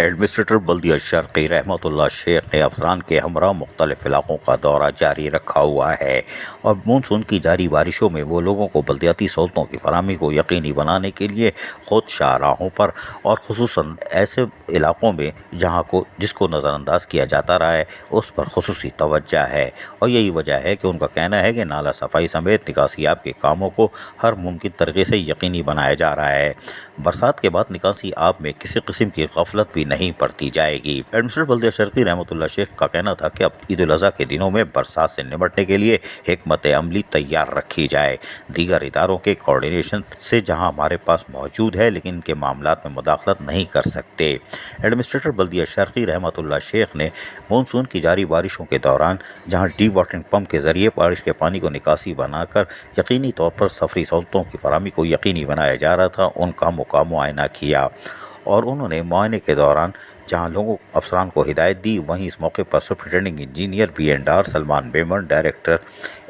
Administrator بلدیہ شرقی رحمتہ شیخ نے افسران کے ہمراہ مختلف علاقوں کا دورہ جاری رکھا ہوا ہے اور مونسون کی جاری بارشوں میں وہ لوگوں کو بلدیاتی سہولتوں کی فراہمی کو یقینی بنانے کے لیے خود شاہراہوں پر اور خصوصاً ایسے علاقوں میں جس کو نظر انداز کیا جاتا رہا ہے اس پر خصوصی توجہ ہے، اور یہی وجہ ہے کہ ان کا کہنا ہے کہ نالہ صفائی سمیت نکاسی آب کے کاموں کو ہر ممکن طریقے سے یقینی بنایا جا رہا ہے۔ برسات کے بعد نکاسی آب میں کسی قسم کی غفلت بھی نہیں برتی جائے گی۔ ایڈمنسٹریٹر بلدیہ شرقی رحمتہ شیخ کا کہنا تھا کہ اب عید الاضحیٰ کے دنوں میں برسات سے نمٹنے کے لیے حکمت عملی تیار رکھی جائے، دیگر اداروں کے کوارڈینیشن سے جہاں ہمارے پاس موجود ہے لیکن ان کے معاملات میں مداخلت نہیں کر سکتے۔ ایڈمنسٹریٹر بلدیہ شرقی رحمتہ شیخ نے مونسون کی جاری بارشوں کے دوران جہاں ڈی واٹرنگ پمپ کے ذریعے بارش کے پانی کو نکاسی بنا کر یقینی طور پر سفری سہولتوں کی فراہمی کو یقینی بنایا جا رہا تھا، ان کاموں کا معائنہ کیا، اور انہوں نے معائنے کے دوران جہاں افسران کو ہدایت دی، وہیں اس موقع پر superintending engineer B&R Salman Beman, director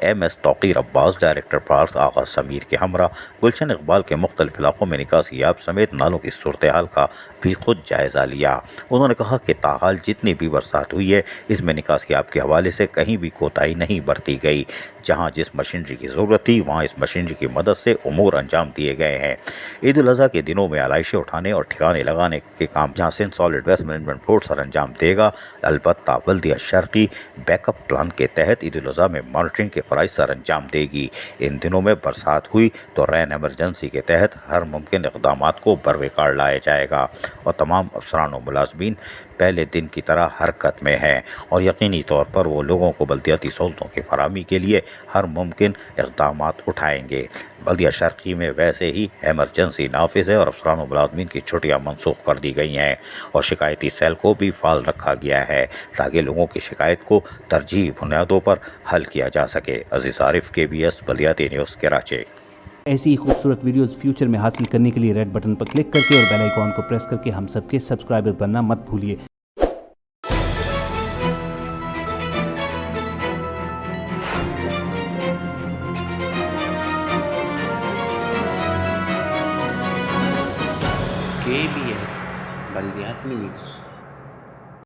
MS Tauqir Abbas, director parks Agha Sameer کے ہمراہ گلشن اقبال کے مختلف علاقوں میں نکاسی آب سمیت نالوں کی صورتحال کا بھی خود جائزہ لیا۔ انہوں نے کہا کہ تاحال جتنی بھی برسات ہوئی ہے اس میں نکاسی آب کے حوالے سے کہیں بھی کوتاہی نہیں برتی گئی، جہاں جس مشینری کی ضرورت تھی وہاں اس مشینری کی مدد سے امور انجام دیے گئے ہیں۔ عید الاضحیٰ کے دنوں میں علائشیں اٹھانے اور ٹھکانے لگانے کے کام جہاں Sindh solid waste management board سر انجام دے گا، البتہ بلدیہ شرقی بیک اپ پلان کے تحت عید الاضحیٰ میں مانیٹرنگ کے فرائض سر انجام دے گی۔ ان دنوں میں برسات ہوئی تو رین ایمرجنسی کے تحت ہر ممکن اقدامات کو بروقار لایا جائے گا، اور تمام افسران و ملازمین پہلے دن کی طرح حرکت میں ہیں اور یقینی طور پر وہ لوگوں کو بلدیاتی سہولتوں کی فراہمی کے لیے ہر ممکن اقدامات اٹھائیں گے۔ بلدیہ شرقی میں ویسے ہی ایمرجنسی نافذ ہے اور افسران و ملازمین کی چھٹیاں منسوخ کر دی گئی ہیں اور شکایتی سیل کو بھی فعال رکھا گیا ہے تاکہ لوگوں کی شکایت کو ترجیحی بنیادوں پر حل کیا جا سکے۔ عزیز عارف، KBS بلدیاتی نیوز، کراچی۔ ایسی ہی خوبصورت ویڈیوز فیوچر میں حاصل کرنے کے لیے ریڈ بٹن پر کلک کر کے اور بیل آئیکن کو پریس کر کے ہم سب کے سبسکرائبر بننا مت بھولیے۔ KBS بلدیاتی نیوز۔